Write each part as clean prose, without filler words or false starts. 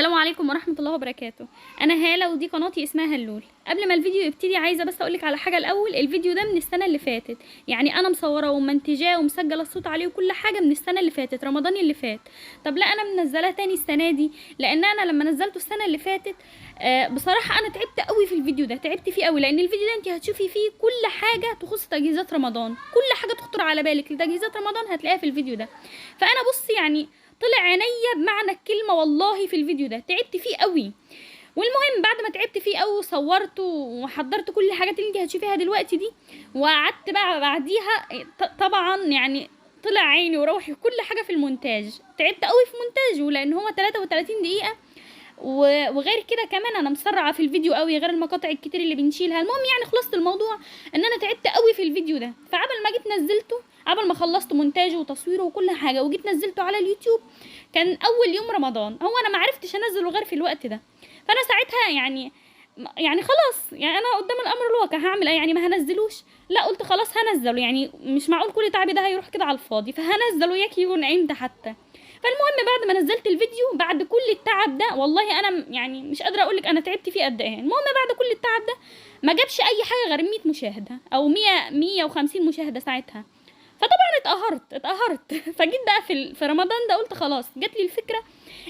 السلام عليكم ورحمة الله وبركاته. أنا هالة ودي قناتي اسمها هلول. قبل ما الفيديو يبتدي عايزة بس أقولك على حاجة الأول. الفيديو ده من السنة اللي فاتت، يعني أنا مصورة ومنتجاه ومسجلة الصوت عليه وكل حاجة من السنة اللي فاتت، رمضان اللي فات. طب لا أنا منزلاه تاني السنة دي، لأن أنا لما نزلته السنة اللي فاتت بصراحة أنا تعبت قوي في الفيديو ده، تعبت فيه قوي، لأن الفيديو ده أنت هتشوفي فيه كل حاجة تخص تجهيزات رمضان، كل حاجة تخطر على بالك لتجهيزات رمضان هتلاقيها في الفيديو ده. فأنا بصي يعني طلع عينيا بمعنى الكلمة والله في الفيديو ده، تعبت فيه قوي. والمهم بعد ما تعبت فيه قوي وصورته وحضرت كل الحاجات اللي انت هتشوفيها دلوقتي دي، وقعدت بقى بعديها طبعا يعني طلع عيني وروحي كل حاجة في المونتاج، تعبت قوي في مونتاجه لان هو 33 دقيقة. وغير كده كمان انا مسرعه في الفيديو قوي، غير المقاطع الكتير اللي بنشيلها. المهم يعني خلصت الموضوع ان انا تعبت قوي في الفيديو ده، فعبل ما جيت نزلته، عبل ما خلصت مونتاجه وتصويره وكل حاجه وجيت نزلته على اليوتيوب، كان اول يوم رمضان. هو انا ما عرفتش انزله غير في الوقت ده، فانا ساعتها يعني خلاص، يعني انا قدام الامر الواقع هعمل ايه؟ يعني ما هنزلوش؟ لا، قلت خلاص هنزله، يعني مش معقول كل تعبي ده هيروح كده على الفاضي، فهنزله ياكي يكون عند حتى. فالمهم بعد ما نزلت الفيديو بعد كل التعب ده، والله انا يعني مش قادره اقولك انا تعبت فيه قد ايه. المهم بعد كل التعب ده ما جابش اي حاجه غير 100 مشاهده او 150 مشاهده ساعتها. فطبعا اتقهرت فجيت بقى في رمضان ده قلت خلاص، جات لي الفكره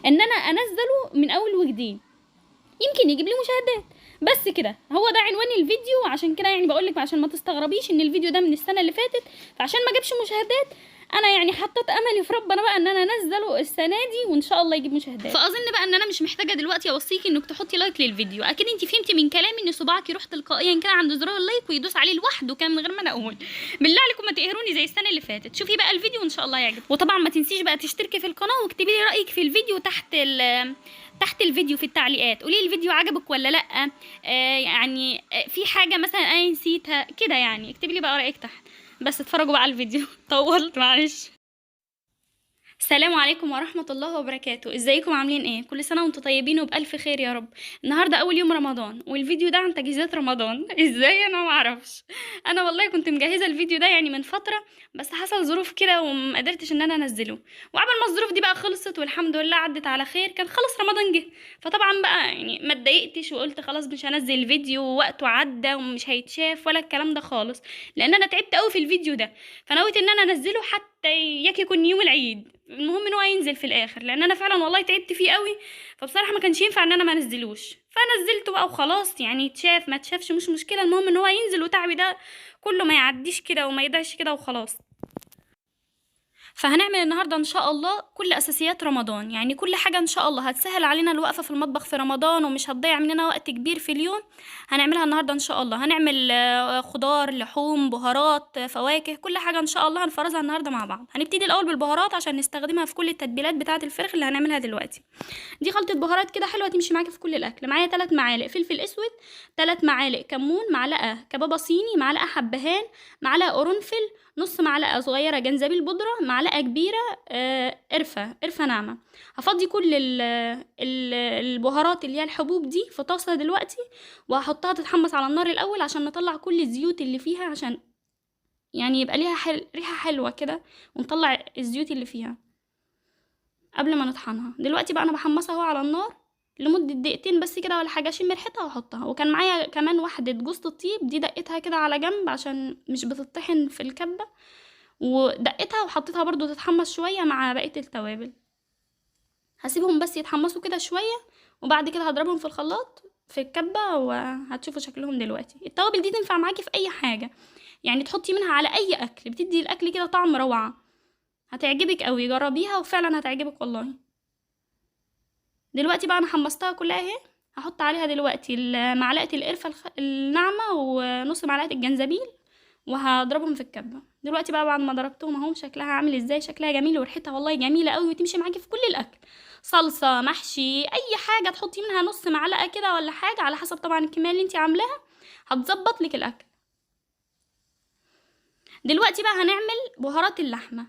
ان انا انزله من اول وجديد، يمكن يجيب لي مشاهدات. بس كده، هو ده عنوان الفيديو. عشان كده يعني بقولك عشان ما تستغربيش ان الفيديو ده من السنه اللي فاتت، فعشان ما جابش مشاهدات انا يعني حطيت املي في ربنا بقى ان انا انزله السنه دي وان شاء الله يجيب مشاهدات. فاظن بقى ان انا مش محتاجه دلوقتي اوصيكي انك تحطي لايك للفيديو، اكيد انت فهمتي من كلامي ان صباعك يروح تلقائيا كده عند زرار اللايك ويدوس عليه لوحده كان من غير ما انا اقول. بالله عليكم ما تقهروني زي السنه اللي فاتت. شوفي بقى الفيديو وان شاء الله يعجبك. وطبعا ما تنسيش بقى تشتركي في القناه واكتبي لي رايك في الفيديو تحت الفيديو في التعليقات. قولي الفيديو عجبك ولا لا، يعني في حاجه مثلا انا نسيتها كده، يعني اكتبي لي بقى رايك تحت. بس اتفرجوا بقى على الفيديو طولت معلش. السلام عليكم ورحمة الله وبركاته. ازيكم عاملين ايه؟ كل سنة وانتم طيبين وبألف خير يا رب. النهاردة اول يوم رمضان والفيديو ده عن تجهيزات رمضان. ازاي؟ انا معرفش. انا والله كنت مجهزة الفيديو ده يعني من فترة، بس حصل ظروف كده وما قدرتش ان انا انزله. وعبل ما الظروف دي بقى خلصت والحمد لله عدت على خير، كان خلص رمضان جه. فطبعا بقى يعني ما اتضايقتش وقلت خلاص مش هنزل الفيديو ووقته عدى ومش هيتشاف ولا الكلام ده خالص، لان انا تعبت قوي في الفيديو ده. فنويت ان انا انزله حتى يكون يوم العيد، المهم ان هو ينزل في الاخر، لان انا فعلا والله تعبت فيه قوي. فبصراحه ما كانش ينفع ان انا ما انزلوش، فنزلته بقى وخلاص، يعني يتشاف ما تشافش مش مشكله، المهم ان هو ينزل وتعبي ده كله ما يعديش كده وما يضيعش كده وخلاص. فهنعمل النهارده ان شاء الله كل اساسيات رمضان، يعني كل حاجه ان شاء الله هتسهل علينا الوقفه في المطبخ في رمضان ومش هتضيع مننا وقت كبير في اليوم. هنعملها النهارده ان شاء الله. هنعمل خضار، لحوم، بهارات، فواكه، كل حاجه ان شاء الله هنفرزها النهارده مع بعض. هنبتدي الاول بالبهارات عشان نستخدمها في كل التتبيلات بتاعه الفراخ اللي هنعملها دلوقتي. دي خلطه بهارات كده حلوه تمشي معاكي في كل الاكل. معايا 3 معالق فلفل اسود، 3 معالق كمون، معلقه كبابه صيني، معلقه حبهان، معلقه قرنفل، نص معلقه صغيره جنزبيل بودره، معلقه كبيره قرفه ناعمه. هفضي كل البهارات اللي هي الحبوب دي في طاسه دلوقتي، وهحطها تتحمص على النار الاول عشان نطلع كل الزيوت اللي فيها، عشان يعني يبقى ليها ريحه حلوه كده، ونطلع الزيوت اللي فيها قبل ما نطحنها. دلوقتي بقى انا بحمصها اهو على النار لمده دقيقتين بس كده ولا حاجه، اشم ريحتها واحطها. وكان معايا كمان واحده جوز الطيب، دي دقتها كده على جنب عشان مش بتطحن في الكبه، ودقتها وحطيتها برضو تتحمص شويه مع بقيه التوابل. هسيبهم بس يتحمصوا كده شويه، وبعد كده هضربهم في الخلاط في الكبه وهتشوفوا شكلهم دلوقتي. التوابل دي تنفع معاكي في اي حاجه، يعني تحطي منها على اي اكل، بتدي الاكل كده طعم روعه، هتعجبك قوي، جربيها وفعلا هتعجبك والله. دلوقتي بقى انا حمصتها كلها اهي. هحط عليها دلوقتي معلقه القرفه الناعمه ونص معلقه الجنزبيل، وهضربهم في الكبه. دلوقتي بقى بعد ما ضربتهم اهو شكلها عامل ازاي، شكلها جميل وريحتها والله جميله قوي وتمشي معاكي في كل الاكل، صلصه، محشي، اي حاجه تحطي منها نص معلقه كده ولا حاجه على حسب طبعا الكميه اللي انت عاملاها، هتظبط لك الاكل. دلوقتي بقى هنعمل بهارات اللحمه،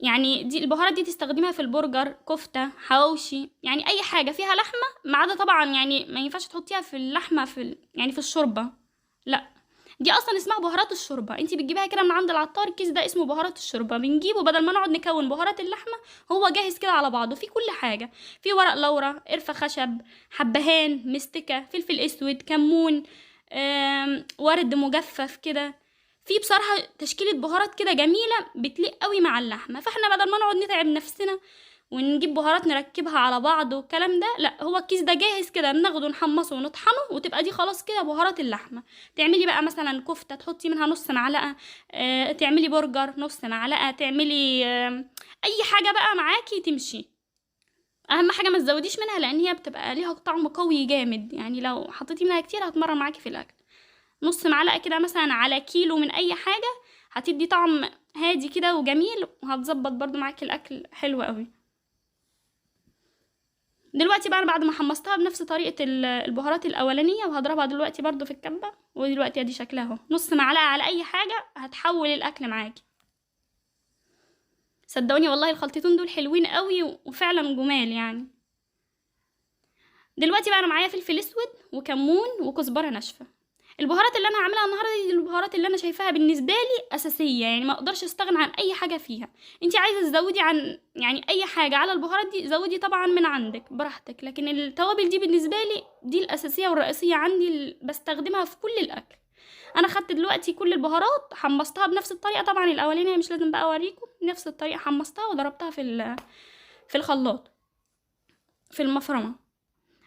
يعني دي البهارات دي تستخدميها في البرجر، كفتة، حواوشي، يعني اي حاجة فيها لحمة، ما عدا طبعا يعني ما ينفعش تحطيها في اللحمة يعني في الشوربة، لا، دي اصلا اسمها بهارات الشوربه، انت بتجيبيها كده من عند العطار، الكيس ده اسمه بهارات الشوربه، بنجيبه بدل ما نقعد نكون بهارات اللحمه، هو جاهز كده على بعضه، في كل حاجه، في ورق لورا، قرفه خشب، حبهان، مستكه، فلفل اسود، كمون، ورد مجفف كده، في بصراحه تشكيله بهارات كده جميله بتليق قوي مع اللحمه. فاحنا بدل ما نقعد نتعب نفسنا ونجيب بهارات نركبها على بعض والكلام ده، لا، هو الكيس ده جاهز كده، بناخده نحمصه ونطحنه وتبقى دي خلاص كده بهارات اللحمه. تعملي بقى مثلا كفته تحطي منها نص معلقه، تعملي برجر نص معلقه، تعملي اي حاجه بقى معاكي تمشي. اهم حاجه ما تزوديش منها لان هي بتبقى ليها طعم قوي جامد، يعني لو حطيتي منها كتير هتمرر معاكي في الاكل. نص معلقه كده مثلا على كيلو من اي حاجه هتدي طعم هادي كده وجميل، وهتظبط برضو معاكي الاكل حلو قوي. دلوقتي بقى بعد ما حمصتها بنفس طريقة البهارات الأولانية، وهضربها دلوقتي برضو في الكبة، ودلوقتي ادي شكلها اهو، نص معلقة على أي حاجة هتحول الأكل معاكي. صدقوني والله الخلطتين دول حلوين قوي وفعلا جمال يعني. دلوقتي بقى أنا معايا فلفل أسود وكمون وكزبرة ناشفة. البهارات اللي انا هعملها النهارده دي البهارات اللي انا شايفاها بالنسبه لي اساسيه، يعني ما اقدرش استغنى عن اي حاجه فيها. انت عايزه تزودي عن يعني اي حاجه على البهارات دي زودي طبعا من عندك براحتك، لكن التوابل دي بالنسبه لي دي الاساسيه والرئيسيه عندي اللي بستخدمها في كل الاكل. انا خدت دلوقتي كل البهارات حمصتها بنفس الطريقه، طبعا الاولانيه مش لازم بقى اوريكم، نفس الطريقه حمصتها وضربتها في الخلاط في المفرمه.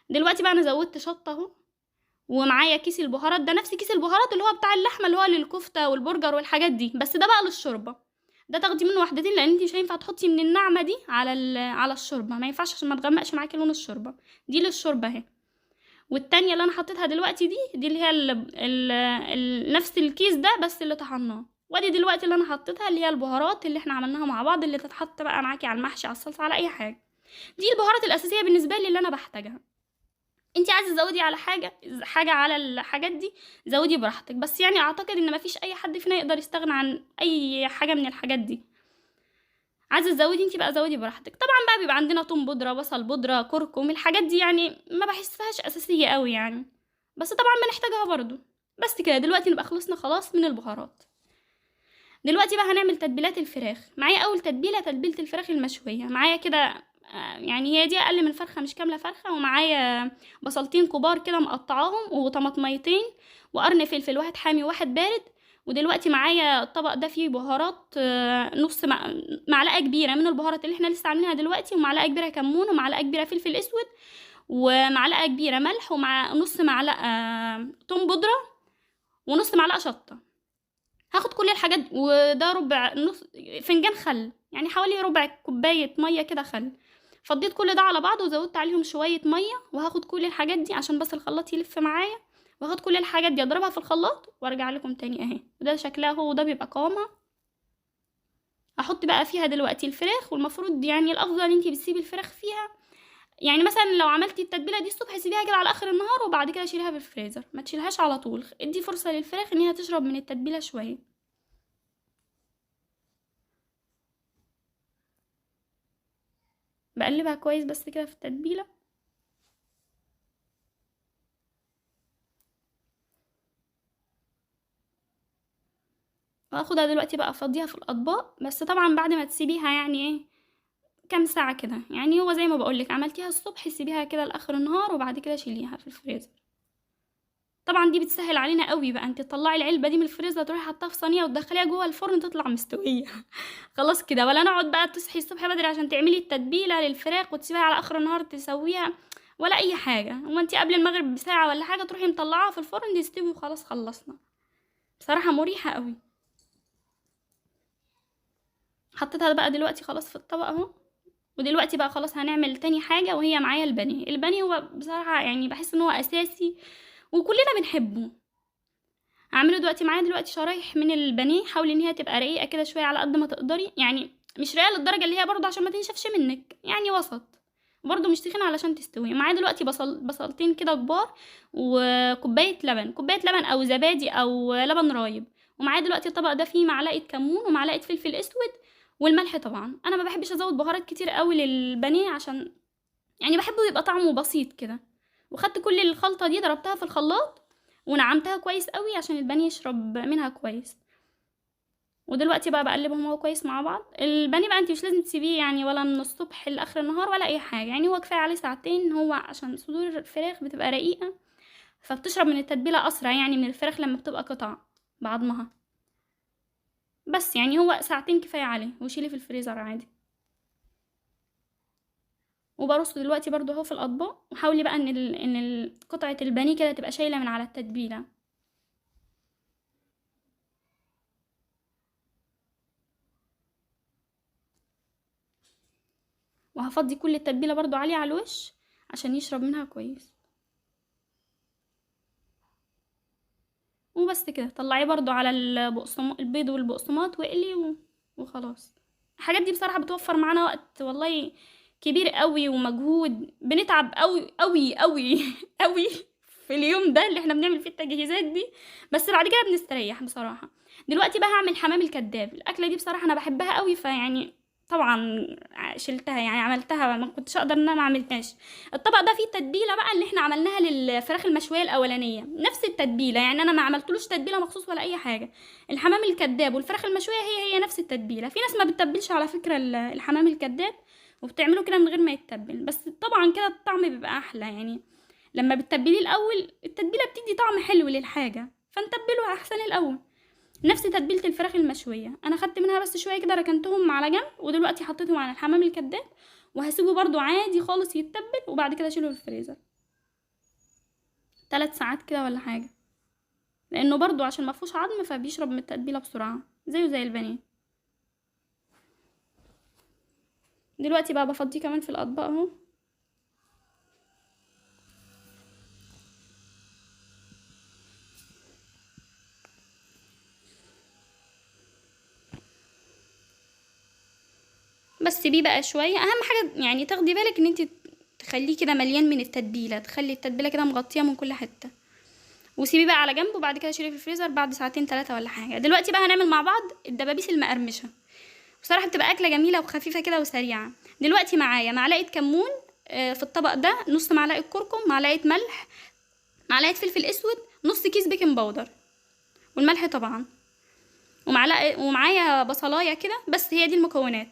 دلوقتي بقى انا زودت شطه اهو، ومعايا كيس البهارات ده نفس كيس البهارات اللي هو بتاع اللحمه اللي هو للكفته والبرجر والحاجات دي، بس ده بقى للشوربه. ده تاخدي منه واحدتين لان انت مش هينفع تحطي من الناعمه دي على الشوربه، ما ينفعش عشان ما تغمقش معاكي لون الشوربه. دي للشوربه اهي. والتانية اللي انا حطيتها دلوقتي دي اللي هي نفس الكيس ده بس اللي طحناه. وادي دلوقتي اللي انا حطيتها اللي هي البهارات اللي احنا عملناها مع بعض، اللي تتحط بقى معاكي على المحشي، على الصلصه، على اي حاجه. دي البهارات الاساسيه بالنسبه لي اللي انا بحتاجها. انت عايزه تزودي على حاجه على الحاجات دي زودي براحتك، بس يعني اعتقد ان مفيش اي حد فينا يقدر يستغنى عن اي حاجه من الحاجات دي. عايزه تزودي انت بقى زودي براحتك. طبعا بقى بيبقى عندنا توم بودره، بصل بودره، كركم، الحاجات دي يعني ما بحسهاش اساسيه قوي يعني، بس طبعا بنحتاجها برضو. بس كده دلوقتي نبقى خلصنا خلاص من البهارات. دلوقتي بقى هنعمل تتبيلات الفراخ. معايا اول تتبيله الفراخ المشويه، معايا كده يعني هي دي اقل من فرخه، مش كامله فرخه، ومعايا بصلتين كبار كده مقطعاهم، وطماطميتين، وقرن فلفل، واحد حامي وواحد بارد. ودلوقتي معايا الطبق ده فيه بهارات، نص معلقه كبيره من البهارات اللي احنا لسه عاملينها دلوقتي، ومعلقه كبيره كمون، ومعلقه كبيره فلفل اسود، ومعلقه كبيره ملح، ومع نص معلقه توم بودره، ونص معلقه شطه. هاخد كل الحاجات وده ربع نص فنجان خل، يعني حوالي ربع كوبايه ميه كده خل. فضيت كل ده على بعض وزودت عليهم شويه ميه، وهاخد كل الحاجات دي عشان بس الخلاط يلف معايا، وهاخد كل الحاجات دي اضربها في الخلاط وارجع لكم تاني اهي. وده شكلها هو، وده بيبقى قوامها. احط بقى فيها دلوقتي الفراخ، والمفروض يعني الافضل ان انتي بتسيبي الفراخ فيها، يعني مثلا لو عملتي التتبيله دي الصبح سيبيها كده على اخر النهار، وبعد كده شيليها في الفريزر، ما تشيلهاش على طول، ادي فرصه للفراخ ان هي تشرب من التتبيله شويه. بقلبها كويس بس كده في التتبيله. واخدها دلوقتي بقى افضيها في الاطباق، بس طبعا بعد ما تسيبيها يعني ايه كام ساعه كده، يعني هو زي ما بقولك عملتيها الصبح سيبيها كده لاخر النهار، وبعد كده شيليها في الفريزر. طبعا دي بتسهل علينا قوي بقى، انت تطلعي العلبه دي من الفريزر تروحي حطها في صينيه وتدخليها جوه الفرن تطلع مستويه. خلاص كده، ولا نقعد بقى تصحي الصبح بدري عشان تعملي التتبيله للفراخ وتسيبيها على اخر النهار تسويها، ولا اي حاجه. هو انت قبل المغرب بساعه ولا حاجه تروحي مطلعاها في الفرن تستوي وخلاص خلصنا. بصراحه مريحه قوي. حطيتها بقى دلوقتي خلاص في الطبق اهو. ودلوقتي بقى خلاص هنعمل تاني حاجه، وهي معايا البانيه. البانيه هو بصراحه يعني بحس ان هو اساسي وكلنا بنحبه. هعمله دلوقتي. معايا دلوقتي شرايح من البانيه، حاولي ان هي تبقى رقيقه كده شويه على قد ما تقدري، يعني مش رقيقه للدرجه اللي هي برضه عشان ما تنشفش منك، يعني وسط، برضه مش تخينه علشان تستوي. معايا دلوقتي بصلتين كده كبار، وكوبايه لبن، او زبادي او لبن رايب. ومعايا دلوقتي الطبق ده فيه معلقه كمون ومعلقه فلفل اسود والملح. طبعا انا ما بحبش ازود بهارات كتير قوي للبانيه، عشان يعني بحبه يبقى طعمه بسيط كده. وخدت كل الخلطه دي ضربتها في الخلاط، ونعمتها كويس قوي عشان البانيه يشرب منها كويس. ودلوقتي بقى بقلبهم هو كويس مع بعض. البانيه بقى انت مش لازم تسيبيه يعني ولا من الصبح لاخر النهار ولا اي حاجه، يعني هو كفايه عليه ساعتين، هو عشان صدور الفراخ بتبقى رقيقه فبتشرب من التتبيله اسرع يعني من الفراخ لما بتبقى قطع بعضمها. بس يعني هو ساعتين كفايه عليه، وشيليه في الفريزر عادي. وبرصه دلوقتي برضو اهو في الاطباق، وحاولي بقى ان قطعه البانيه كده تبقى شايله من على التتبيله. وهفضي كل التتبيله برضو عليه على الوش عشان يشرب منها كويس. وبس كده طلعيه برضو على البيض والبقسماط واقلي وخلاص. الحاجات دي بصراحة بتوفر معانا وقت والله كبير قوي ومجهود، بنتعب قوي قوي قوي قوي في اليوم ده اللي احنا بنعمل فيه التجهيزات دي، بس بعد كده بنستريح بصراحة. دلوقتي بقى هعمل حمام الكداب. الاكلة دي بصراحة انا بحبها قوي، فيعني طبعا شلتها يعني عملتها، ما كنتش اقدر ان انا ما اعملهاش. الطبق ده فيه التتبيله بقى اللي احنا عملناها للفراخ المشويه الاولانيه، نفس التتبيله يعني انا ما عملتلوش تتبيله مخصوص ولا اي حاجه. الحمام الكداب والفراخ المشويه هي نفس التتبيله. في ناس ما بتتبلش على فكره الحمام الكداب وبتعمله كده من غير ما يتبل، بس طبعا كده الطعم بيبقى احلى يعني. لما بتتبليه الاول التتبيله بتدي طعم حلو للحاجه، فنتبله احسن الاول. نفس تتبيله الفراخ المشويه انا خدت منها بس شويه كده ركنتهم على جنب، ودلوقتي حطيتهم على الحمام الكداب وهسيبه برضو عادي خالص يتبل، وبعد كده اشيله في الفريزر 3 ساعات كده ولا حاجه، لانه برضو عشان ما فيهوش عظم فبيشرب من التتبيله بسرعه زيه زي البانيه. دلوقتي بقى بفضيه كمان في الاطباق اهو. بس سيبيه بقى شويه. اهم حاجه يعني تاخدي بالك ان انت تخليه كده مليان من التتبيله، تخلي التتبيله كده مغطيه من كل حته، وسيبيه بقى على جنب، وبعد كده شيليه في الفريزر بعد ساعتين 3 ولا حاجه. دلوقتي بقى هنعمل مع بعض الدبابيس المقرمشه. بصراحه بتبقى اكله جميله وخفيفه كده وسريعه. دلوقتي معايا معلقه كمون في الطبق ده، نص معلقه كركم، معلقه ملح، معلقه فلفل اسود، نص كيس بيكنج باودر والملح طبعا، ومعايا بصلايه كده. بس هي دي المكونات: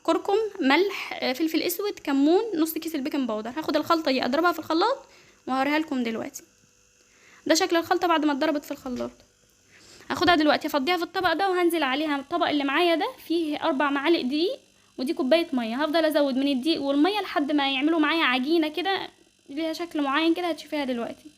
كركم، ملح، فلفل اسود، كمون، نص كيس البيكنج باودر. هاخد الخلطه دي اضربها في الخلاط وهوريها لكم دلوقتي. ده شكل الخلطه بعد ما اتضربت في الخلاط. هاخدها دلوقتي افضيها في الطبق ده، وهنزل عليها الطبق اللي معايا ده فيه 4 معالق دقيق، ودي كوبايه ميه. هفضل ازود من الدقيق والميه لحد ما يعملوا معايا عجينه كده ليها شكل معين كده هتشوفيها دلوقتي.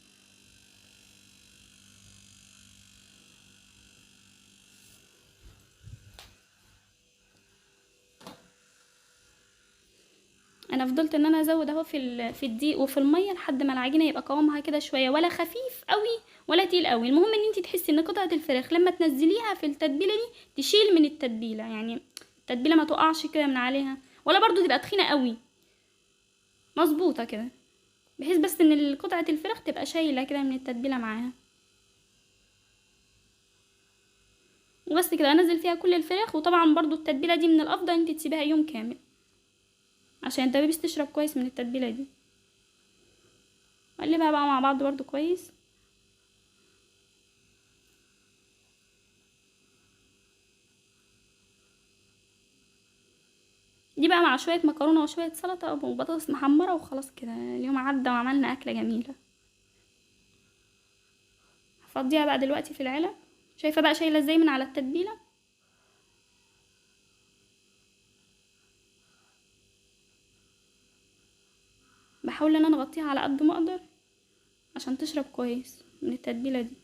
انا فضلت ان انا ازود اهو في الدقيق وفي الميه لحد ما العجينه يبقى قوامها كده شويه، ولا خفيف قوي ولا تقيل قوي. المهم ان انت تحسي ان قطعه الفراخ لما تنزليها في التتبيله دي تشيل من التتبيله، يعني التتبيله ما تقعش كده من عليها، ولا برضو تبقى تخينه قوي، مظبوطه كده، بحيث بس ان قطعه الفراخ تبقى شايله كده من التتبيله معاها. وبس كده انزل فيها كل الفراخ. وطبعا برضو التتبيله دي من الافضل انت تسيبيها يوم كامل عشان الدبابيس تشرب كويس من التتبيله دي. قلبها بقى مع بعض برضو كويس. دي بقى مع شويه مكرونه وشويه سلطه وبطاطس محمره، وخلاص كده اليوم عدى وعملنا اكله جميله. هفضيها بقى دلوقتي في العلب. شايفه بقى شايله ازاي من على التتبيله؟ بحاول ان انا اغطيها على قد ما اقدر عشان تشرب كويس من التتبيله دي.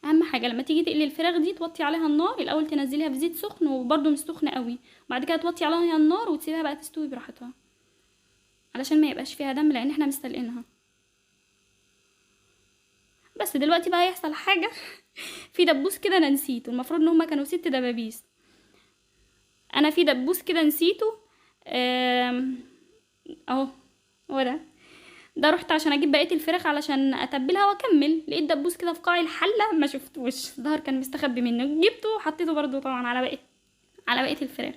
اهم حاجه لما تيجي تقلي الفراخ دي توطي عليها النار الاول، تنزليها في زيت سخن وبرده مش سخن قوي، وبعد كده توطي عليها النار وتسيبها بقى تستوي براحتها علشان ما يبقاش فيها دم، لان احنا مستلقينها. بس دلوقتي بقى هيحصل حاجه في دبوس كده انا نسيته، المفروض ان هما كانوا 6 دبابيس، انا في دبوس كده نسيته. اهو هو ده رحت عشان اجيب بقيه الفراخ علشان اتبلها واكمل، لقيت دبوس كده في قاع الحله ما شفتوش، الظهر كان مستخبي منه، جبته وحطيته برضو طبعا على بقيه على بقيه الفراخ.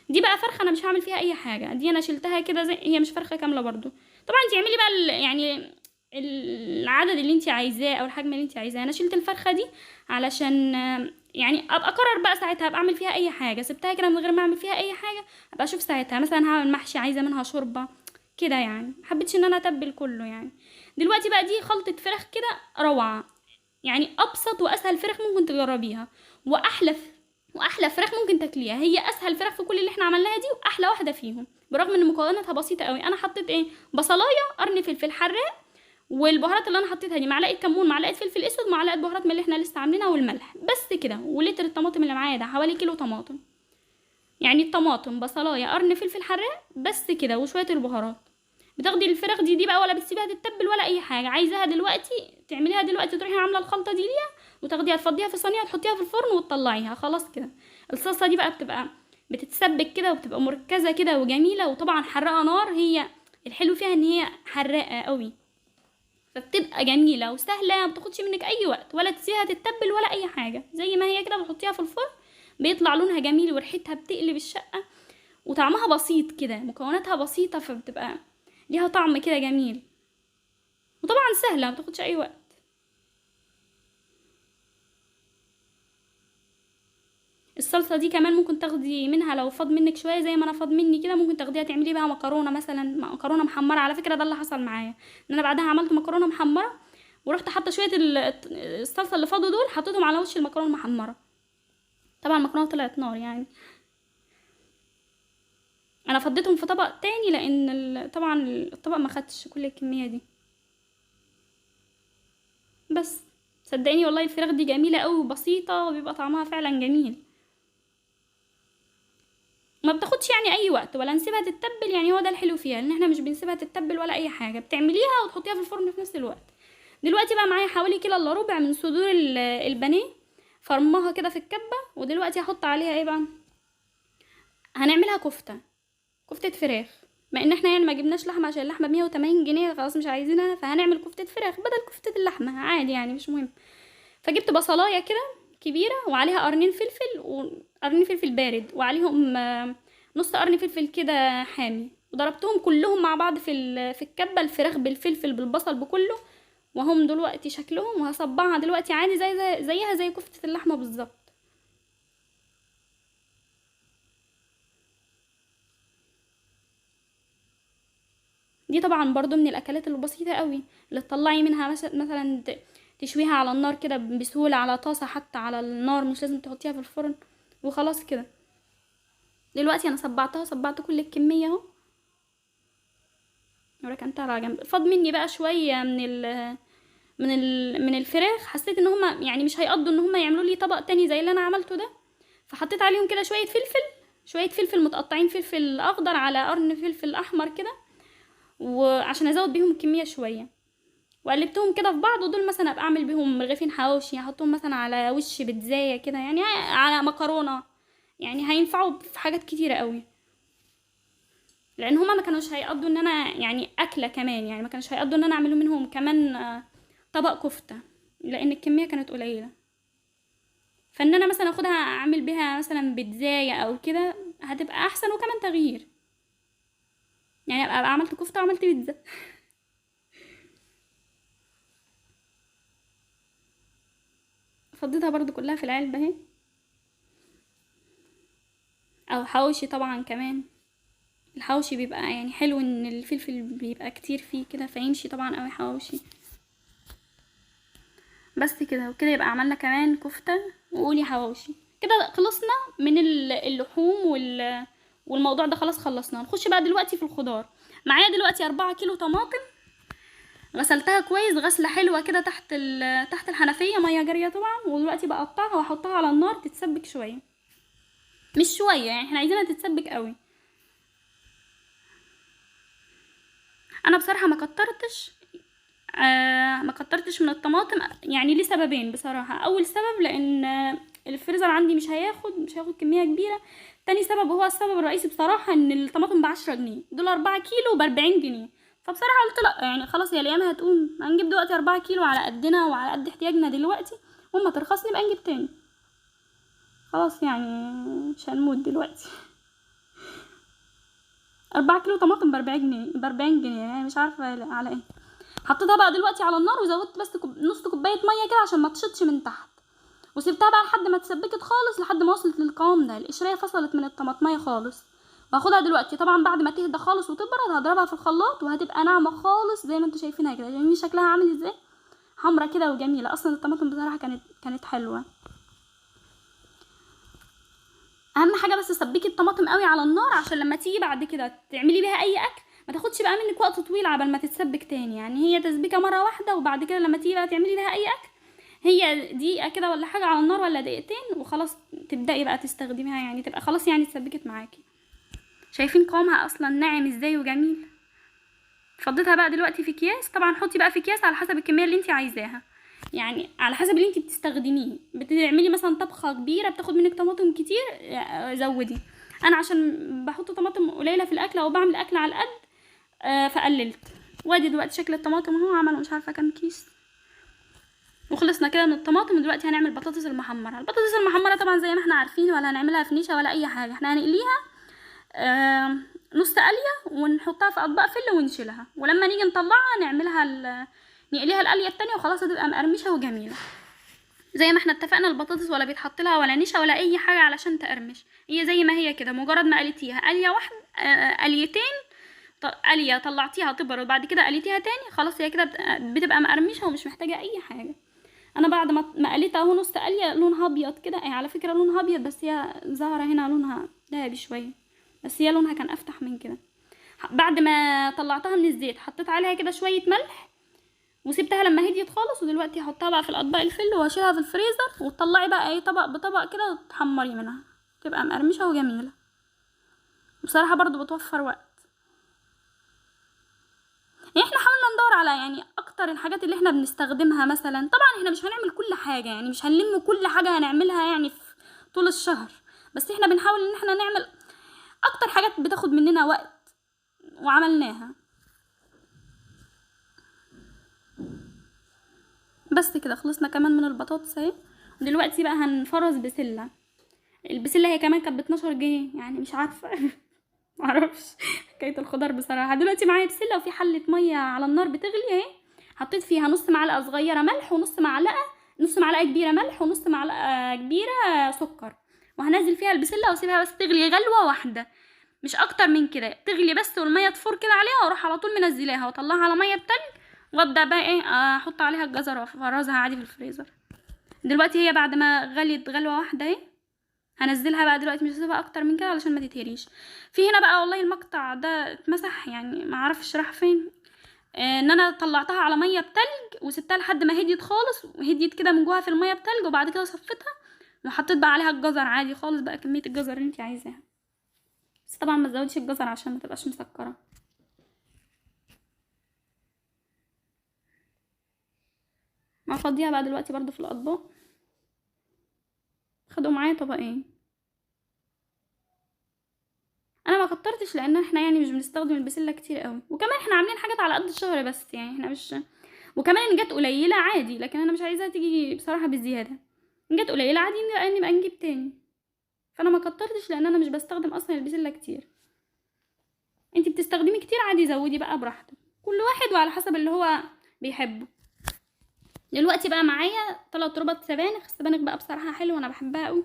دي بقى فرخه انا مش هعمل فيها اي حاجه، دي انا شلتها كده زي هي، مش فرخه كامله برضو. طبعا انت اعملي بقى يعني العدد اللي انت عايزاه او الحجم اللي انت عايزاه. انا شلت الفرخه دي علشان يعني ابقى اقرر بقى ساعتها ابقى اعمل فيها اي حاجه. سبتها كده من غير ما اعمل فيها اي حاجه، ابقى اشوف ساعتها مثلا هعمل محشي عايزه منها شوربه كده يعني. محبتش ان انا اتبل كله يعني. دلوقتي بقى دي خلطه فراخ كده روعه، يعني ابسط واسهل فراخ ممكن تجربيها، واحلى فراخ ممكن تاكليها. هي اسهل فراخ في كل اللي احنا عملناها دي، واحلى واحده فيهم، برغم ان مكوناتها بسيطه قوي. انا حطيت ايه؟ بصلايه، قرن فلفل حراق، والبهارات اللي انا حطيتها دي معلقه كمون، معلقه فلفل اسود، معلقه بهارات من اللي احنا لسه عاملينها، والملح بس كده. ولتر الطماطم اللي معايا ده حوالي كيلو طماطم، يعني الطماطم، بصلايه، قرن فلفل حراق، بس كده، وشويه البهارات. بتاخدي الفراخ دي بقى، ولا بتسيبيها تتبل ولا اي حاجه. عايزاها دلوقتي تعمليها دلوقتي، تروحي عامله الخلطه دي ليها، وتاخديها تفضيها في صينيه وتحطيها في الفرن وتطلعيها، خلاص كده. الصلصه دي بقى بتبقى بتتسبك كده، وبتبقى مركزه كده وجميله، وطبعا حرقه نار. هي الحلو فيها ان هي حراقه قوي، فبتبقى جميله وسهله، ما بتاخدش منك اي وقت، ولا تسيبها تتبل ولا اي حاجه. زي ما هي كده بتحطيها في الفرن، بيطلع لونها جميل وريحتها بتقلب الشقه، وطعمها بسيط كده، مكوناتها بسيطه، فبتبقى ليها طعم كده جميل، وطبعا سهله ما بتاخدش اي وقت. الصلصه دي كمان ممكن تاخدي منها لو فاض منك شويه، زي ما انا فاض مني كده، ممكن تاخديها تعملي بيها مكرونه مثلا، مكرونه محمره. على فكره ده اللي حصل معايا، ان انا بعدها عملت مكرونه محمره، ورحت حاطه شويه الصلصه اللي فاضوا دول، حطيتهم على وش المكرونه المحمره. طبعا المكرونه طلعت نار يعني. انا فضيتهم في طبق تاني، لان طبعا الطبق ما خدش كل الكميه دي. بس صدقيني والله الفراخ دي جميله قوي وبسيطه، وبيبقى طعمها فعلا جميل. ما بتاخدش يعني اي وقت، ولا نسيبها تتبل. يعني هو ده الحلو فيها، ان احنا مش بنسيبها تتبل ولا اي حاجه، بتعمليها وتحطيها في الفرن في نفس الوقت. دلوقتي بقى معايا حوالي كيلو الا ربع من صدور البانيه، فرماها كده في الكبه. ودلوقتي هحط عليها ايه بقى؟ هنعملها كفته فراخ. ما ان احنا يعني ما جبناش لحمه، عشان اللحمه ب 180 جنيه، خلاص مش عايزينها، فهنعمل كفته فراخ بدل كفته اللحمه عادي يعني، مش مهم. فجبت بصلايه كده كبيره، وعليها قرنين فلفل، وقرنين فلفل بارد، وعليهم نص قرن فلفل كده حامي، وضربتهم كلهم مع بعض في الكبه، الفراخ بالفلفل بالبصل بكله. وهم دلوقتي شكلهم، وهصبعها دلوقتي عادي زيها زي كفته اللحمه بالظبط. دي طبعا برضو من الاكلات البسيطه قوي، اللي تطلعي منها مثلا تشويها على النار كده بسهوله، على طاسه حتى على النار، مش لازم تحطيها في الفرن، وخلاص كده. دلوقتي انا صبعت كل الكميه اهو، وركنتها على جنب. فاض مني بقى شويه من الفراخ. حسيت ان هما يعني مش هيقضوا ان هما يعملوا لي طبق تاني زي اللي انا عملته ده، فحطيت عليهم كده شويه فلفل متقطعين، فلفل اخضر على قرن فلفل احمر كده، وعشان ازود بيهم الكميه شويه. وقلبتهم كده في بعض، ودول مثلا ابقى اعمل بيهم رغيفين حواوشي، احطهم مثلا على وش بيتزايه كده، يعني على مكرونه. يعني هينفعوا في حاجات كتيره قوي، لان هما ما كانوش هيقضوا ان انا يعني اكله كمان، يعني ما كانوش هيقضوا ان انا اعمل منهم كمان طبق كفته، لان الكميه كانت قليله. فان انا مثلا اخدها اعمل بيها مثلا بيتزايه او كده، هتبقى احسن وكمان تغيير. يعني ابقى عملت كفته وعملت بيتزا. فضيتها برضو كلها في العلبه اهي. او حواوشي طبعا كمان، الحواوشي بيبقى يعني حلو ان الفلفل بيبقى كتير فيه كده، فيمشي طبعا قوي حواوشي. بس كده وكده يبقى عملنا كمان كفتة، وقولي حواوشي. كده خلصنا من اللحوم والموضوع ده خلاص خلصناه. نخش بقى دلوقتي في الخضار. معايا دلوقتي 4 كيلو طماطم، غسلتها كويس غسلة حلوة كده تحت الحنفية، مية جارية طبعا. ودلوقتي بقطعها واحطها على النار تتسبك شوية، مش شوية يعني، احنا عايزينها تتسبك قوي. انا بصراحة ما كترتش من الطماطم، يعني ليه سببين بصراحة. اول سبب لان الفريزر عندي مش هياخد كمية كبيرة. تاني سبب هو السبب الرئيسي بصراحة، ان الطماطم ب10 جنيه، دول 4 كيلو ب40 جنيه. فبصراحة قلت لا، يعني خلاص هي الايام هتقوم، هنجيب دلوقتي 4 كيلو على قدنا وعلى قد احتياجنا دلوقتي، وما ترخص نبقى نجيب تاني. خلاص يعني مش هنموت دلوقتي. 4 كيلو طماطم ب40 جنيه، يعني مش عارفه على ايه. حطيتها بقى دلوقتي على النار وزودت بس نص كوبايه ميه كده عشان ما تشطش من تحت، وسبتها بقى لحد ما اتسبكت خالص، لحد ما وصلت للقوام ده، القشريه فصلت من الطماطميه خالص. وهاخدها دلوقتي طبعا بعد ما تهدى خالص وتبرد، هضربها في الخلاط وهتبقى ناعمه خالص زي ما انتوا شايفينها كده. شايفين شكلها عامل ازاي؟ حمرا كده وجميله. اصلا الطماطم بصراحه كانت حلوه. اهم حاجه بس سبكي الطماطم قوي على النار عشان لما تيجي بعد كده تعملي بيها اي اكل ما تاخدش بقى منك وقت طويل عبال ما تتسبك تاني. يعني هي تسبيكه مره واحده، وبعد كده لما تيجي بقى تعملي بيها اي اكل هي دقيقه كده ولا حاجه على النار ولا دقيقتين وخلاص تبداي بقى تستخدميها، يعني تبقى خلاص يعني اتسبكت معاكي. شايفين قوامها اصلا ناعم ازاي وجميل. فضيتها بقى دلوقتي في اكياس. طبعا حطي بقى في اكياس على حسب الكميه اللي انت عايزاها، يعني على حسب اللي انت بتستخدميه. بتعملي مثلا طبخه كبيره بتاخد منك طماطم كتير، زودي. انا عشان بحط طماطم قليله في الاكل او بعمل اكل على القد فقللت. وادي دلوقتي شكل الطماطم اهو، عملوا مش عارفه كام كيس. وخلصنا كده من الطماطم. ودلوقتي هنعمل بطاطس المحمره. البطاطس المحمره طبعا زي ما احنا عارفين، ولا هنعملها في نشا ولا اي حاجه، احنا هنقليها نص قليه ونحطها في اطباق فل ونشيلها، ولما نيجي نطلعها نقليها القليه التانية وخلاص هتبقى مقرمشه وجميله. زي ما احنا اتفقنا البطاطس ولا بيتحط لها ولا نشا ولا اي حاجه علشان تقرمش، هي زي ما هي كده. مجرد ما قليتيها قليه واحده قليتين، قليه طلعتيها تبرد وبعد كده قليتيها تاني، خلاص هي كده بتبقى مقرمشه ومش محتاجه اي حاجه. انا بعد ما قليتها اهو نص قليه لونها ابيض كده، على فكره لونها ابيض بس هي ظاهره هنا لونها ذهبي شويه، بس هي لونها كان افتح من كده. بعد ما طلعتها من الزيت حطيت عليها كده شويه ملح وسبتها لما هديت خالص. ودلوقتي هحطها بقى في الاطباق الفل واشيلها في الفريزر، وتطلعي بقى اي طبق بطبق كده وتحمري منها، تبقى مقرمشه وجميله. بصراحه برضو بتوفر وقت. يعني احنا حاولنا ندور على يعني اكتر الحاجات اللي احنا بنستخدمها. مثلا طبعا احنا مش هنعمل كل حاجه، يعني مش هنلم كل حاجه هنعملها يعني في طول الشهر، بس احنا بنحاول ان احنا نعمل اكتر حاجات بتاخد مننا وقت وعملناها. بس كده خلصنا كمان من البطاطس اهي. دلوقتي بقى هنفرز بسله. البسله هي كمان كانت ب12 جنيه، يعني مش عارفه معرفش حكايه الخضار بصراحه. دلوقتي معايا بسله وفي حله ميه على النار بتغلي اهي، حطيت فيها نص معلقه صغيره ملح نص معلقه كبيره ملح ونص معلقه كبيره سكر، وهنزل فيها البسله واسيبها بس تغلي غلوه واحده مش اكتر من كده، تغلي بس والميه تفور كده عليها، واروح على طول منزلاها واطلعها على ميه بتلج، وابدا بقى ايه احط عليها الجزر وافرزها عادي في الفريزر. دلوقتي هي بعد ما غليت غلوه واحده اهي هنزلها بقى دلوقتي، مش هسيبها اكتر من كده علشان ما تتهريش. في هنا بقى والله المقطع ده اتمسح يعني ما اعرفش راح فين. ان انا طلعتها على ميه بتلج وسبتها لحد ما هديت خالص، وهديت كده من جواها في الميه بتلج، وبعد كده صفيتها وحطيت بقى عليها الجزر عادي خالص بقى كميه الجزر اللي انت عايزاها، بس طبعا ما تزوديش الجزر عشان ما تبقاش مسكره. هفضيها بقى دلوقتي برضو في الاطباق. خدوا معايا طبقين. انا ما كترتش لان احنا يعني مش بنستخدم البسله كتير قوي، وكمان احنا عاملين حاجات على قد الشهر بس، يعني احنا مش، وكمان ان جت قليله عادي، لكن انا مش عايزاها تيجي بصراحه بالزياده. ان جت قليله عادي نبقى نجيب تاني. فانا ما كترتش لان انا مش بستخدم اصلا البسله كتير. انتي بتستخدمي كتير عادي زودي بقى براحتك، كل واحد وعلى حسب اللي هو بيحبه. دلوقتي بقى معايا 3 ربط سبانخ. السبانخ بقى بصراحه حلوه انا بحبها قوي.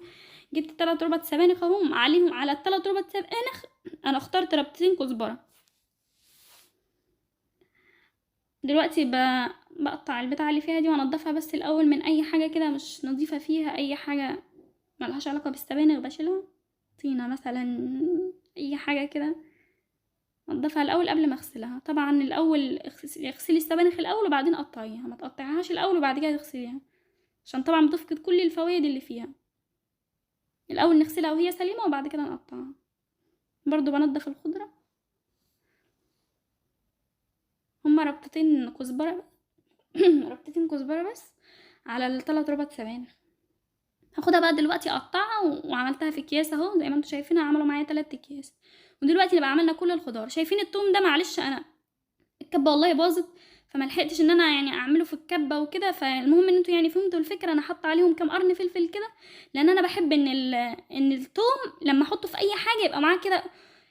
جبت 3 ربط سبانخ اهم، عليهم على ال3 ربط سبانخ انا اخترت ربطتين كزبره. دلوقتي بقطع البتاعه اللي فيها دي وانضفها بس الاول من اي حاجه كده مش نظيفه فيها، اي حاجه ملهاش علاقه بالسبانخ بشيلها، طينه مثلا اي حاجه كده انضفها الاول قبل ما اغسلها. طبعا الاول اغسلي السبانخ الاول وبعدين قطعيها، ما تقطعيهاش الاول وبعد كده تغسليها عشان طبعا بتفقد كل الفوائد اللي فيها. الاول نغسلها وهي سليمه وبعد كده نقطعها. برضو بنضف الخضره. هما ربطتين كزبره ربطتين كزبره بس على ال3 ربط سبانخ. هاخدها بقى دلوقتي اقطعها وعملتها في اكياس اهو زي ما انتوا شايفينها، عملوا معايا 3 اكياس. ودلوقتي نبقى عملنا كل الخضار. شايفين التوم ده معلش انا الكبه والله باظت فما لحقتش ان انا يعني اعمله في الكبه وكده. فالمهم ان انتوا يعني فهمتوا الفكره. انا حاطه عليهم كام قرن فلفل كده، لان انا بحب ان الثوم لما احطه في اي حاجه يبقى معاه كده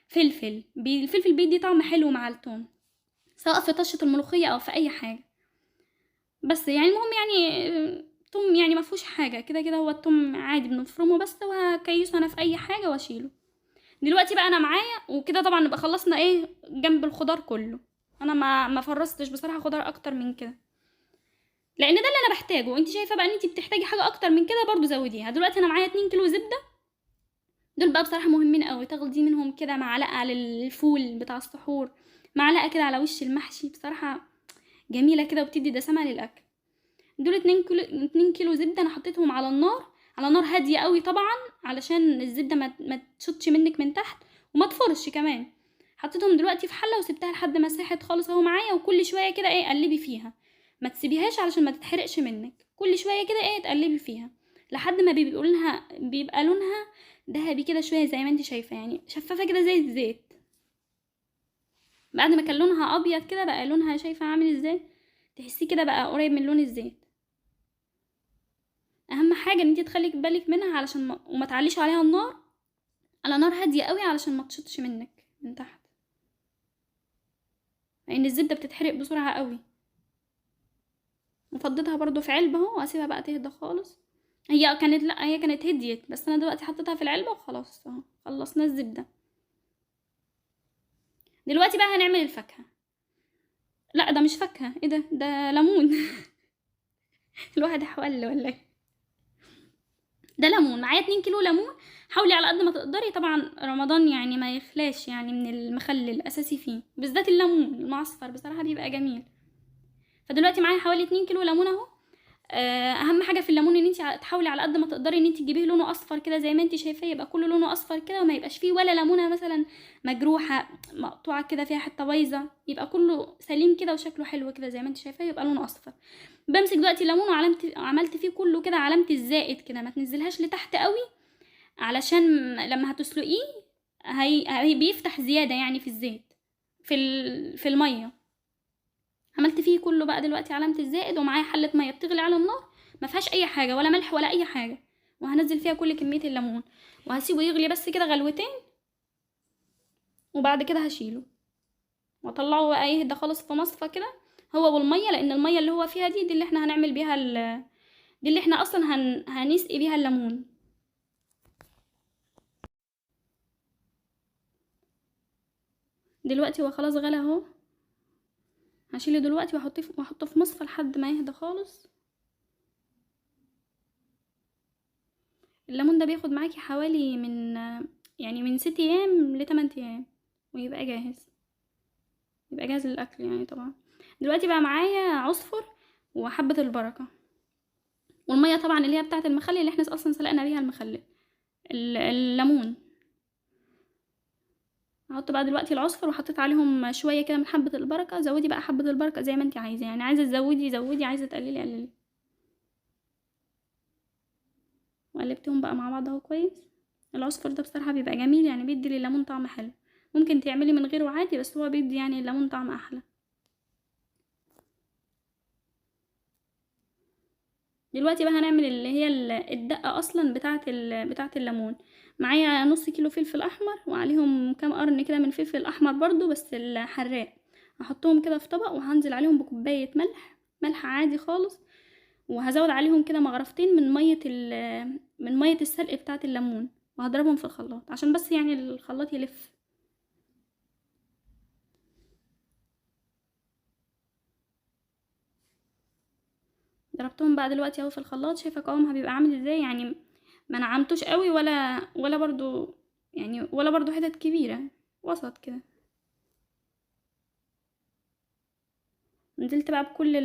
فلفل. الفلفل بيدي طعم حلو مع الثوم، سواء في طشه الملوخيه او في اي حاجه. بس يعني المهم يعني الثوم يعني ما فيهوش حاجه، كده كده هو الثوم عادي بنفرمه بس، وهكيسه انا في اي حاجه واشيله. دلوقتي بقى انا معايا وكده طبعا نبقى خلصنا ايه جنب الخضار كله. انا ما فرستش بصراحه خضار اكتر من كده، لان ده اللي انا بحتاجه. انت شايفه بقى ان انت بتحتاجي حاجه اكتر من كده برضو زوديها. دلوقتي انا معايا 2 كيلو زبده، دول بقى بصراحه مهمين قوي. تاخدي منهم كده معلقه على الفول بتاع السحور، معلقه كده على وش المحشي، بصراحه جميله كده وبتدي دسمه للاكل. دول 2 كيلو زبده انا حطيتهم على النار، على نار هاديه قوي طبعا، علشان الزبده ما تشطش منك من تحت وما تفرش كمان. حطيتهم دلوقتي في حله وسبتها لحد ما ساحت خالص اهو معايا. وكل شويه كده ايه قلبي فيها، ما تسيبيهاش علشان ما تتحرقش منك. كل شويه كده ايه تقلبي فيها لحد ما بيبقى لونها ذهبي كده شويه زي ما انت شايفه، يعني شفافه كده زي الزيت. بعد ما كان لونها ابيض كده بقى لونها شايفه عامل ازاي، تحسيه كده بقى قريب من لون الزيت. اهم حاجه ان انت تخلي بالك منها علشان وما تعليش عليها النار، على نار هاديه قوي علشان ما تشطش منك من تحت، لان الزبده بتتحرق بسرعه قوي. وفضيتها برضو في علبه اهو، واسيبها بقى تهدى خالص. هي كانت هديت، بس انا دلوقتي حطيتها في العلبه وخلاص اهو خلصنا الزبده. دلوقتي بقى هنعمل الفاكهه. لا ده مش فاكهه، ايه ده ليمون. الواحد حول ولا ايه؟ ده ليمون. معايا 2 كيلو ليمون. حاولي على قد ما تقدري، طبعا رمضان يعني ما يخلاش يعني من المخلل الاساسي فيه، بالذات الليمون المعصفر بصراحه بيبقى جميل. فدلوقتي معايا حوالي 2 كيلو ليمون اهو. اهم حاجه في الليمون ان انت تحاولي على قد ما تقدري ان انت تجيبيه لونه اصفر كده زي ما انت شايفاه، يبقى كله لونه اصفر كده، وما يبقاش فيه ولا ليمونه مثلا مجروحه مقطوعه كده فيها حته بايظه، يبقى كله سليم كده وشكله حلو كده زي ما انت شايفاه، يبقى لونه اصفر. بمسك دلوقتي الليمون وعملت فيه كله كده علامه الزائد كده، ما تنزلهاش لتحت قوي علشان لما هتسلقيه هي بيفتح زياده يعني في الزيت في الميه. عملت فيه كله بقى دلوقتي علامه الزائد، ومعايا حله ميه بتغلي على النار ما فيهاش اي حاجه ولا ملح ولا اي حاجه، وهنزل فيها كل كميه الليمون وهسيبه يغلي بس كده غلوتين، وبعد كده هشيله واطلعه بقى يهدى خالص في مصفى كده هو والميه، لان الميه اللي هو فيها دي اللي احنا هنعمل بيها دي اللي احنا اصلا هنسقي بيها الليمون. دلوقتي هو خلاص غلى اهو، هشيله دلوقتي واحطه في مصفى لحد ما يهدى خالص. الليمون ده بياخد معاكي حوالي من 6 ايام ل8 ايام ويبقى جاهز، يبقى جاهز للاكل يعني طبعا. دلوقتي بقى معايا عصفر وحبة البركة، والمية طبعا اللي هي بتاعة المخلل اللي احنا اصلا سلقنا بيها المخلل الليمون. هحط بقى دلوقتي العصفر، وحطيت عليهم شوية كده من حبة البركة. زودي بقى حبة البركة زي ما انت عايزة، يعني عايزة تزودي زودي، عايزة تقللي قللي. وقلبتهم بقى مع بعض اهو كويس. العصفر ده بصراحة بيبقى جميل، يعني بيدي لليمون طعم حلو. ممكن تعملي من غيره عادي، بس هو بيدي يعني الليمون طعم احلى. دلوقتي بقى هنعمل اللي هي الدقة اصلا بتاعة الليمون. معايا نص كيلو فلفل احمر، وعليهم كام قرن كده من فلفل احمر برضو بس الحراق. هحطهم كده في طبق، وهنزل عليهم بكوباية ملح عادي خالص، وهزود عليهم كده مغرفتين من مية السلق بتاعة الليمون، وهضربهم في الخلاط عشان بس يعني الخلاط يلف. ضربتهم بقى دلوقتي اهو في الخلاط. شايفه قوامها بيبقى عامل ازاي، يعني ما نعمتوش قوي ولا برضو يعني ولا برضو حتت كبيره، وسط كده. نزلت بقى بكل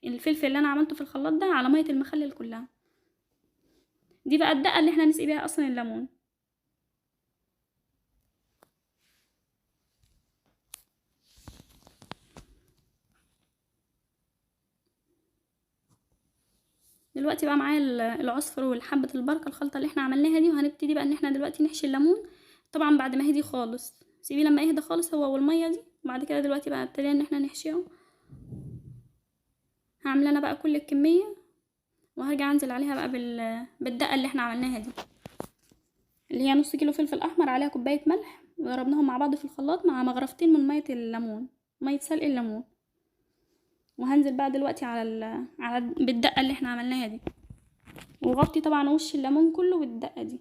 الفلفل اللي انا عملته في الخلاط ده على ميه المخلل كلها. دي بقى الدقه اللي احنا نسقي بيها اصلا الليمون. دلوقتي بقى معايا العصفر والحبة البركة، الخلطة اللي احنا عملناها دي، وهنبتدي بقى ان احنا دلوقتي نحشي الليمون. طبعا بعد ما يهدي خالص، سيبيه لما يهدى خالص هو والمية دي. بعد كده دلوقتي بقى ابتدينا ان احنا نحشيه. هعمل انا بقى كل الكميه وهرجع انزل عليها بقى بالدقه اللي احنا عملناها دي، اللي هي نص كيلو فلفل احمر عليها كوبايه ملح، وضربناهم مع بعض في الخلاط مع مغرفتين من ميه الليمون، ميه سلق الليمون. وهنزل بقى دلوقتي بالدقه اللي احنا عملناها دي، وغطي طبعا وش الليمون كله بالدقه دي.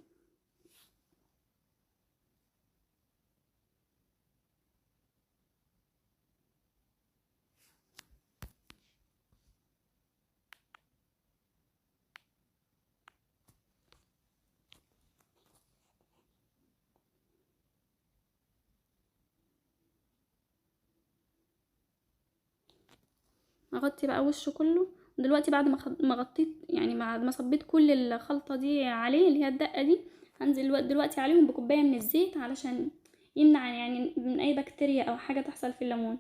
اغطي بقى وشه كله. دلوقتي بعد ما غطيت، يعني بعد ما صبيت كل الخلطه دي عليه اللي هي الدقه دي، هنزل دلوقتي عليهم بكوبايه من الزيت علشان يمنع يعني من اي بكتيريا او حاجه تحصل في الليمون،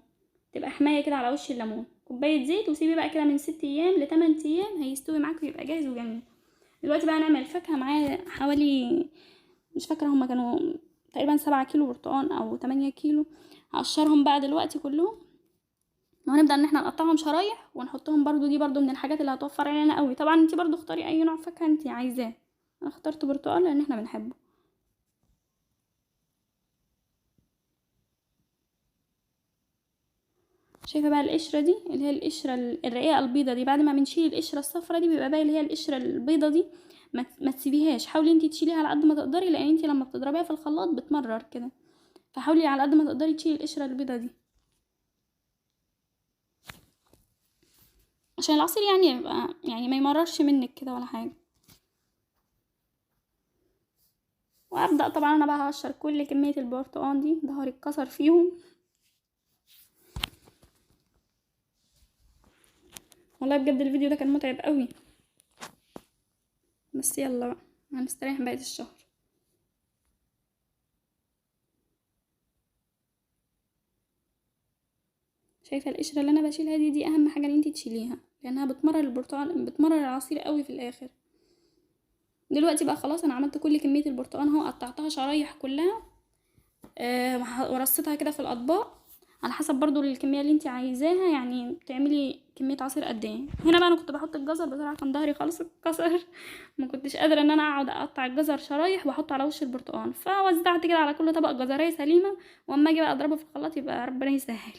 تبقى حمايه كده على وش الليمون. كوبايه زيت وسيبي بقى كده من 6 ايام ل 8 ايام هيستوي معاك ويبقى جاهز وجميل. دلوقتي بقى هنعمل الفاكهه. معايا حوالي، مش فاكره هما كانوا تقريبا 7 كيلو برتقان او 8 كيلو. هقشرهم بقى دلوقتي كلهم، وهنبدا ان احنا نقطعهم شرايح ونحطهم برضو. دي برضو من الحاجات اللي هتوفر علينا قوي. طبعا انتي برضو اختاري اي نوع فاكهه انتي عايزاه. انا اخترت برتقال لان احنا بنحبه. شايفه بقى القشره دي اللي هي القشره الرقيقه البيضه دي، بعد ما بنشيل القشره الصفرا دي بيبقى باقي اللي هي القشره البيضه دي. ما تسيبيهاش، حاولي انتي تشيليها على قد ما تقدري، لان انتي لما بتضربيها في الخلاط بتمرر كده، فحاولي على قد ما تقدري تشيلي القشره البيضه دي عشان العصير يعني يبقى يعني ما يمررش منك كده ولا حاجه. وابدا طبعا انا بقى هقشر كل كميه البرتقال دي، ظهري اتكسر فيهم. والله بجد الفيديو ده كان متعب قوي، بس يلا بقى هنستريح بقية الشهر. شايفه القشره اللي انا بشيلها دي اهم حاجه ان انتي تشيليها، لانها بتمرر البرتقال، بتمرر العصير قوي في الاخر. دلوقتي بقى خلاص انا عملت كل كميه البرتقال اهو، قطعتها شرايح كلها. ورصيتها كده في الاطباق على حسب برضو الكميه اللي انتي عايزاها، يعني تعملي كميه عصير قد ايه. هنا بقى انا كنت بحط الجزر، بصراحه كان ظهري خالص اتكسر ما كنتش قادره ان انا اقعد اقطع الجزر شرايح واحطه على وش البرتقال، فوزعت كده على كل طبق جزريه سليمه، واما اجي بقى اضربه في الخلاط يبقى ربنا يسهل.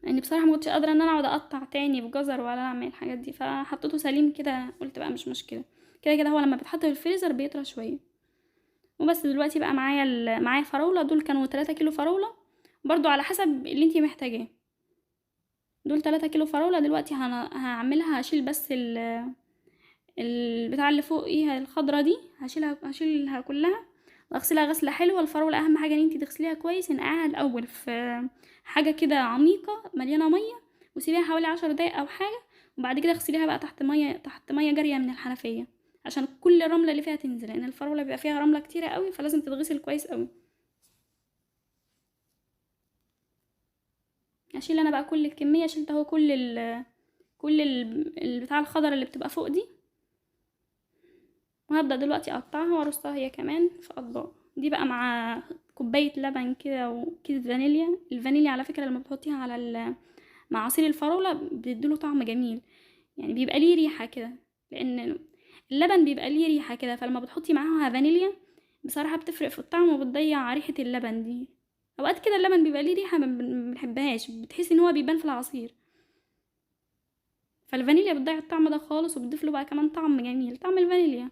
يعني بصراحه ما كنتش قادره ان انا اقعد اقطع تاني بجزر ولا اعمل الحاجات دي، فحطيته سليم كده، قلت بقى مش مشكله، كده كده هو لما بيتحط في الفريزر بيطرى شويه. وبس دلوقتي بقى معايا فراوله، دول كانوا 3 كيلو فراوله، برضو على حسب اللي انتي محتاجاه. دول 3 كيلو فراوله. دلوقتي هعملها، هشيل بس البتاع اللي فوقيها الخضره دي، هشيلها كلها واغسلها غسله حلوه. الفراوله اهم حاجه ان انتي تغسليها كويس، نقعها الاول في حاجه كده عميقه مليانه ميه، وسيبيها حوالي 10 دقايق او حاجه، وبعد كده اغسليها بقى تحت ميه جاريه من الحنفيه عشان كل الرمله اللي فيها تنزل، لان الفراوله بيبقى فيها رمله كتيره قوي، فلازم تتغسل كويس قوي. اشيل انا بقى كل الكميه، شلت اهو البتاع الخضر اللي بتبقى فوق دي، وهبدأ دلوقتي اقطعها وارصها هي كمان في اطباق. دي بقى مع كوبايه لبن كده وكيس فانيليا. الفانيليا على فكره لما بتحطيها على مع عصير الفراوله بتديله طعم جميل، يعني بيبقى ليه ريحه كده، لان اللبن بيبقى ليه ريحه كده، فلما بتحطي معاها فانيليا بصراحه بتفرق في الطعم وبتضيع ريحه اللبن دي. اوقات كده اللبن بيبقى ليه ريحه ما بنحبهاش، بتحسي ان هو بيبان في العصير، فالفانيليا بتضيع الطعم ده خالص، وبتضيف له بقى كمان طعم جميل، طعم الفانيليا.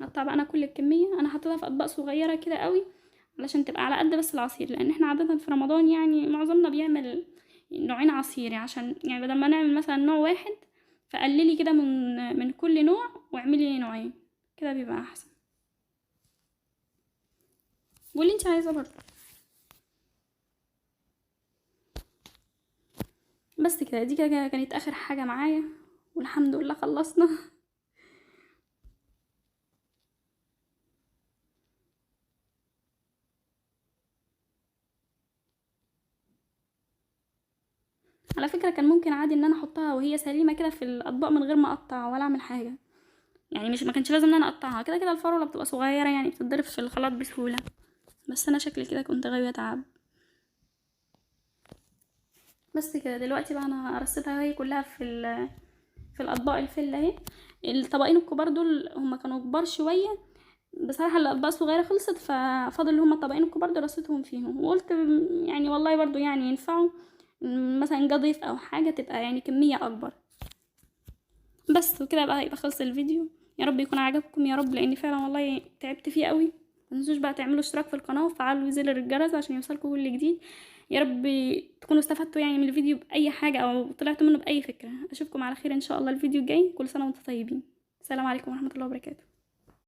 هقطع بقى انا كل الكميه، انا حطيتها في اطباق صغيره كده قوي علشان تبقى على قد بس العصير، لان احنا عاده في رمضان يعني معظمنا بيعمل نوعين عصير، يعني عشان يعني بدل ما نعمل مثلا نوع واحد، فقللي كده من كل نوع واعملي نوعين، كده بيبقى احسن. واللي انت عايزه برضه. بس كده، دي كده كانت اخر حاجه معايا، والحمد لله خلصنا. على فكره كان ممكن عادي ان انا احطها وهي سليمه كده في الاطباق من غير ما اقطع ولا اعمل حاجه، يعني مش ما كانش لازم ان انا اقطعها، كده كده الفراوله بتبقى صغيره يعني بتتضرب في الخلاط بسهوله. بس انا شكلي كده كنت غاوية تعب. بس كده دلوقتي بقى انا رصيتها هي كلها في الاطباق الفله اهي. الطبقين الكبار دول هما كانوا كبار شويه بصراحه، الاطباق الصغيره خلصت، ففاضل اللي هما الطبقين الكبار دول رصيتهم فيهم، وقلت يعني والله برضو يعني ينفعوا مثلا جضيف او حاجه تبقى يعني كميه اكبر. بس وكده بقى يبقى خلص الفيديو. يا رب يكون عجبكم يا رب، لاني فعلا والله تعبت فيه قوي. متنسوش بقى تعملوا اشتراك في القناه وفعلوا زر الجرس عشان يوصلكم كل جديد. يا رب تكونوا استفدتوا يعني من الفيديو باي حاجه او طلعتوا منه باي فكره. اشوفكم على خير ان شاء الله الفيديو الجاي. كل سنه وانتم طيبين. السلام عليكم ورحمه الله وبركاته.